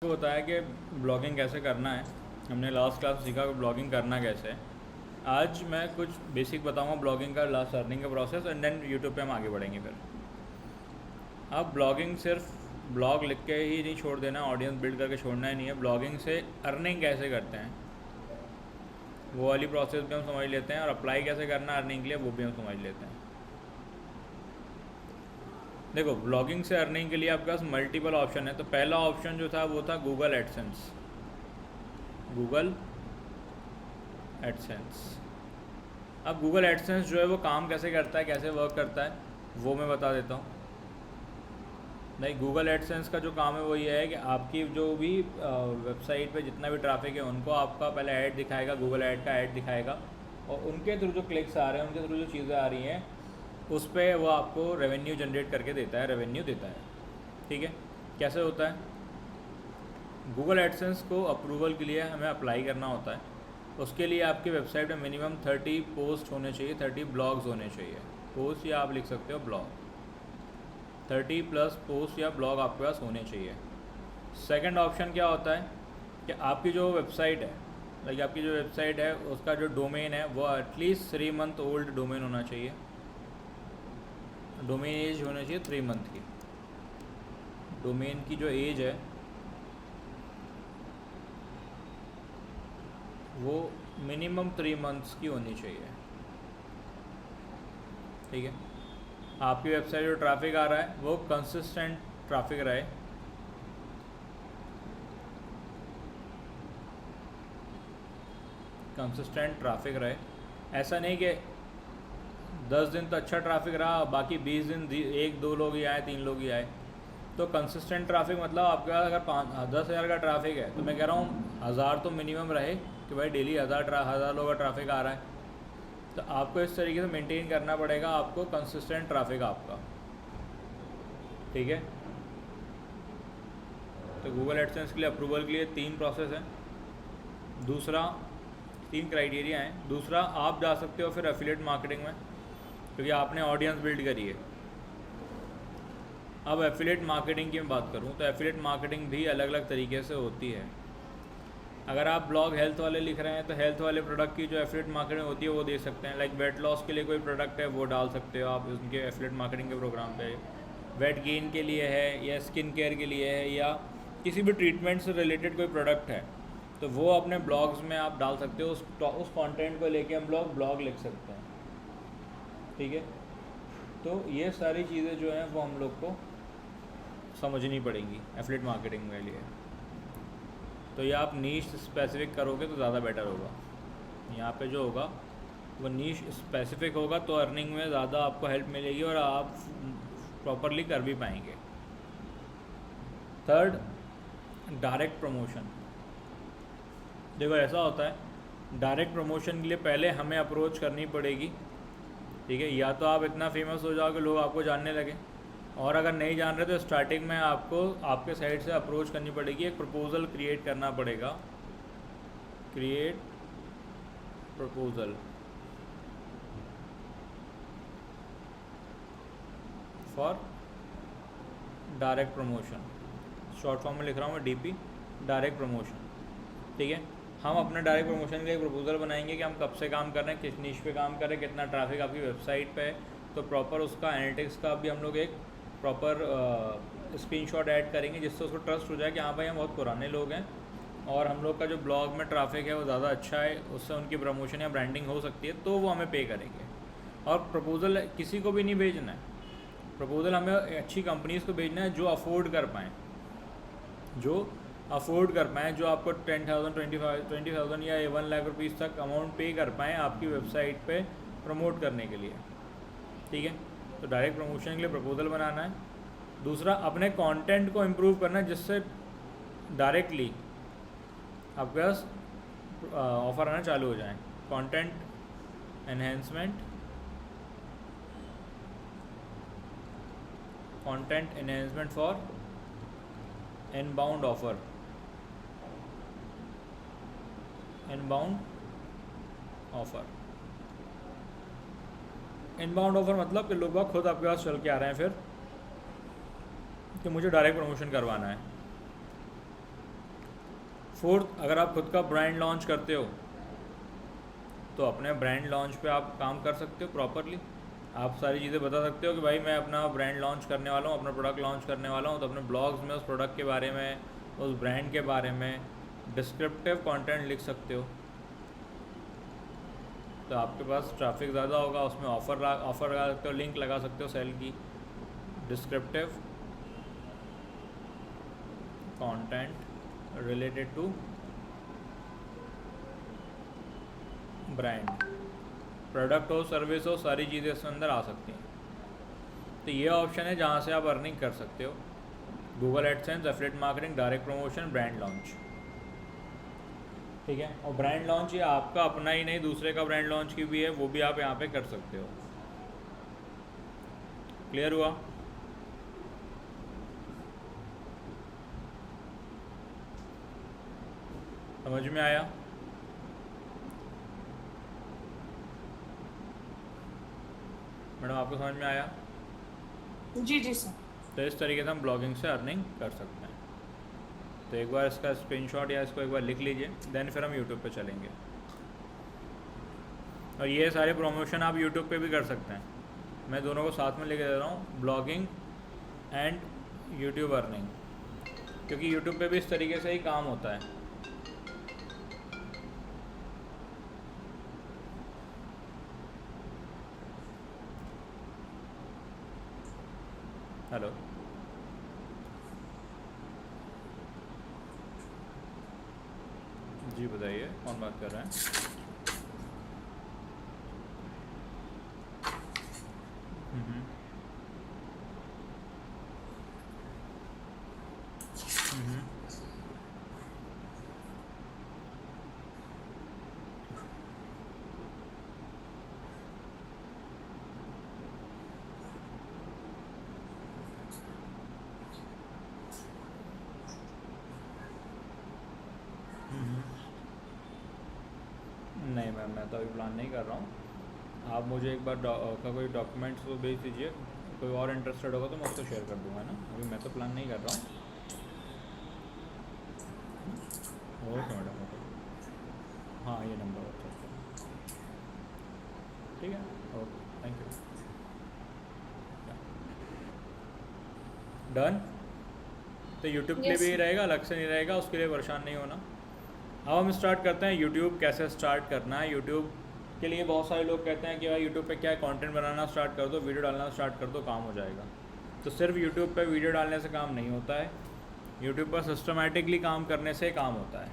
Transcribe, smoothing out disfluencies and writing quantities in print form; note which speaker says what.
Speaker 1: आपको बताया कि ब्लॉगिंग कैसे करना है। हमने लास्ट क्लास सीखा कि ब्लॉगिंग करना कैसे है। आज मैं कुछ बेसिक बताऊंगा ब्लॉगिंग का, लास्ट अर्निंग का प्रोसेस, एंड देन यूट्यूब पे हम आगे बढ़ेंगे। फिर अब ब्लॉगिंग सिर्फ ब्लॉग लिख के ही नहीं छोड़ देना, ऑडियंस बिल्ड करके छोड़ना ही नहीं है। ब्लॉगिंग से अर्निंग कैसे करते हैं वो वाली प्रोसेस भी हम समझ लेते हैं, और अप्लाई कैसे करना है अर्निंग के लिए वो भी हम समझ लेते हैं। देखो, ब्लॉगिंग से अर्निंग के लिए आपके पास मल्टीपल ऑप्शन है। तो पहला ऑप्शन जो था वो था गूगल एडसेंस। Google AdSense. अब गूगल एडसेंस जो है वो काम कैसे करता है, कैसे वर्क करता है, वो मैं बता देता हूँ। नहीं, गूगल एडसेंस का जो काम है वो ये है कि आपकी जो भी वेबसाइट पे जितना भी ट्रैफिक है उनको आपका पहले ऐड दिखाएगा, गूगल ऐड का ऐड दिखाएगा, और उनके थ्रू जो क्लिक्स आ रहे हैं, उनके थ्रू जो चीज़ें आ रही हैं, उस पर वो आपको रेवेन्यू जनरेट करके देता है, रेवेन्यू देता है। ठीक है, कैसे होता है? गूगल एडसेंस को अप्रूवल के लिए हमें अप्लाई करना होता है। उसके लिए आपकी वेबसाइट में मिनिमम 30 पोस्ट होने चाहिए, 30 ब्लॉग्स होने चाहिए। पोस्ट या आप लिख सकते हो ब्लॉग, 30+ पोस्ट या ब्लॉग आपके पास होने चाहिए। सेकंड ऑप्शन क्या होता है कि आपकी जो वेबसाइट है, लाइक आपकी जो वेबसाइट है उसका जो डोमेन है वो एटलीस्ट 3 मंथ ओल्ड डोमेन होना चाहिए। डोमेन एज होना चाहिए 3 मंथ की। डोमेन की जो एज है वो मिनिमम 3 मंथ्स की होनी चाहिए। ठीक है, आपकी वेबसाइट जो ट्रैफिक आ रहा है वो कंसिस्टेंट ट्रैफिक रहे। कंसिस्टेंट ट्रैफिक रहे, ऐसा नहीं कि 10 दिन तो अच्छा ट्रैफिक रहा, बाकी 20 दिन 1-2 लोग ही आए, 3 लोग ही आए। तो कंसिस्टेंट ट्रैफिक मतलब आपके पास अगर 10,000 का ट्रैफिक है तो मैं कह रहा हूँ 1000 तो मिनिमम रहे कि भाई डेली 1000 लोगों का ट्रैफिक आ रहा है। तो आपको इस तरीके से मेंटेन करना पड़ेगा आपको कंसिस्टेंट ट्रैफिक आपका। ठीक है, तो गूगल एडसेंस के लिए अप्रूवल के लिए 3 प्रोसेस है। दूसरा 3 क्राइटेरिया हैं। दूसरा, आप जा सकते हो फिर एफिलिएट मार्केटिंग में, क्योंकि आपने ऑडियंस बिल्ड करी है। अब एफिलिएट मार्केटिंग की मैं बात करूँ तो एफिलिएट मार्केटिंग भी अलग अलग तरीके से होती है। अगर आप ब्लॉग हेल्थ वाले लिख रहे हैं तो हेल्थ वाले प्रोडक्ट की जो एफिलिएट मार्केटिंग होती है वो दे सकते हैं। लाइक वेट लॉस के लिए कोई प्रोडक्ट है वो डाल सकते हो आप उनके एफिलिएट मार्केटिंग के प्रोग्राम पे। वेट गेन के लिए है या स्किन केयर के लिए है या किसी भी ट्रीटमेंट से रिलेटेड कोई प्रोडक्ट है तो वो अपने ब्लॉग्स में आप डाल सकते हो। उस कंटेंट को लेके हम लोग ब्लॉग लिख सकते हैं। ठीक है, तो ये सारी चीज़ें जो हैं वो हम लोग को समझनी पड़ेंगी एफिलिएट मार्केटिंग के लिए। तो ये आप नीश स्पेसिफिक करोगे तो ज़्यादा बेटर होगा। यहाँ पे जो होगा वो नीश स्पेसिफिक होगा तो अर्निंग में ज़्यादा आपको हेल्प मिलेगी और आप प्रॉपरली कर भी पाएंगे। Third, direct promotion. देखो ऐसा होता है, डायरेक्ट प्रमोशन के लिए पहले हमें अप्रोच करनी पड़ेगी। ठीक है, या तो आप इतना फेमस हो जाओ कि लोग आपको जानने लगे, और अगर नहीं जान रहे तो स्टार्टिंग में आपको आपके साइड से अप्रोच करनी पड़ेगी, एक प्रपोज़ल क्रिएट करना पड़ेगा। Create proposal for direct promotion. Short form में लिख रहा हूँ मैं डीपी, डायरेक्ट प्रमोशन। ठीक है, हम अपने डायरेक्ट प्रमोशन के लिए एक प्रपोज़ल बनाएंगे कि हम कब से काम कर रहे हैं, किस नीश पे काम कर रहे हैं, कितना ट्रैफिक आपकी वेबसाइट पे है। तो प्रॉपर उसका एनालिटिक्स का भी हम लोग एक प्रॉपर स्क्रीनशॉट ऐड करेंगे जिससे उसको ट्रस्ट हो जाए कि हाँ भाई हम बहुत पुराने लोग हैं और हम लोग का जो ब्लॉग में ट्रैफिक है वो ज़्यादा अच्छा है, उससे उनकी प्रमोशन या ब्रांडिंग हो सकती है, तो वो हमें पे करेंगे। और प्रपोज़ल किसी को भी नहीं भेजना है, प्रपोज़ल हमें अच्छी कंपनीज़ को भेजना है जो अफोर्ड कर पाएँ, जो आपको 10,000 20,000 या 1 लाख रुपीज़ तक अमाउंट पे कर पाएँ आपकी वेबसाइट पे प्रमोट करने के लिए। ठीक है, तो डायरेक्ट प्रमोशन के लिए प्रपोज़ल बनाना है। दूसरा, अपने कंटेंट को इम्प्रूव करना है जिससे डायरेक्टली आपके पास ऑफ़र आना चालू हो जाए। Content enhancement, content enhancement for inbound offer, inbound offer मतलब कि लोग खुद आपके पास चल के आ रहे हैं फिर कि मुझे डायरेक्ट प्रमोशन करवाना है। फोर्थ, अगर आप खुद का ब्रांड लॉन्च करते हो तो अपने ब्रांड लॉन्च पे आप काम कर सकते हो प्रॉपरली। आप सारी चीज़ें बता सकते हो कि भाई मैं अपना ब्रांड लॉन्च करने वाला हूँ, अपना प्रोडक्ट लॉन्च करने वाला हूँ, तो अपने ब्लॉग्स में उस प्रोडक्ट के बारे में, उस ब्रांड के बारे में डिस्क्रिप्टिव कंटेंट लिख सकते हो। तो आपके पास ट्रैफिक ज़्यादा होगा, उसमें ऑफ़र लगा सकते हो, लिंक लगा सकते हो सेल की। Descriptive content related to brand, product हो, सर्विस हो, सारी चीज़ें इसके अंदर आ सकती हैं। तो ये ऑप्शन है जहाँ से आप अर्निंग कर सकते हो। Google AdSense, affiliate marketing, direct promotion, brand launch. ठीक है, और ब्रांड लॉन्च ये आपका अपना ही नहीं, दूसरे का ब्रांड लॉन्च की भी है, वो भी आप यहाँ पे कर सकते हो। क्लियर हुआ? समझ में आया? मैडम आपको समझ में आया?
Speaker 2: जी जी सर।
Speaker 1: तो इस तरीके से हम ब्लॉगिंग से अर्निंग कर सकते हैं। तो एक बार इसका स्क्रीनशॉट या इसको एक बार लिख लीजिए, देन फिर हम यूट्यूब पे चलेंगे। और ये सारे प्रमोशन आप यूट्यूब पे भी कर सकते हैं, मैं दोनों को साथ में लेके दे रहा हूँ, ब्लॉगिंग एंड यूट्यूब अर्निंग, क्योंकि यूट्यूब पे भी इस तरीके से ही काम होता है। हेलो, जी बताइए कौन बात कर रहे हैं? हम्म, हम्म, नहीं मैम, मैं तो अभी प्लान नहीं कर रहा हूँ। आप मुझे एक बार का कोई डॉक्यूमेंट्स तो भेज दीजिए, कोई और इंटरेस्टेड होगा तो मैं उसको शेयर कर दूँगा ना। अभी मैं तो प्लान नहीं कर रहा हूँ। Okay madam, okay. हाँ ये नंबर व्हाट्सएप पर, ठीक है, ओके, थैंक यू। डन। तो यूट्यूब के लिए भी
Speaker 2: यस
Speaker 1: ये रहेगा, अलग से नहीं रहेगा, उसके लिए परेशान नहीं होना। अब हम स्टार्ट करते हैं यूट्यूब कैसे स्टार्ट करना है। यूट्यूब के लिए बहुत सारे लोग कहते हैं कि भाई यूट्यूब पे क्या है, कंटेंट बनाना स्टार्ट कर दो, वीडियो डालना स्टार्ट कर दो, काम हो जाएगा। तो सिर्फ यूट्यूब पे वीडियो डालने से काम नहीं होता है, यूट्यूब पर सिस्टमेटिकली काम करने से काम होता है।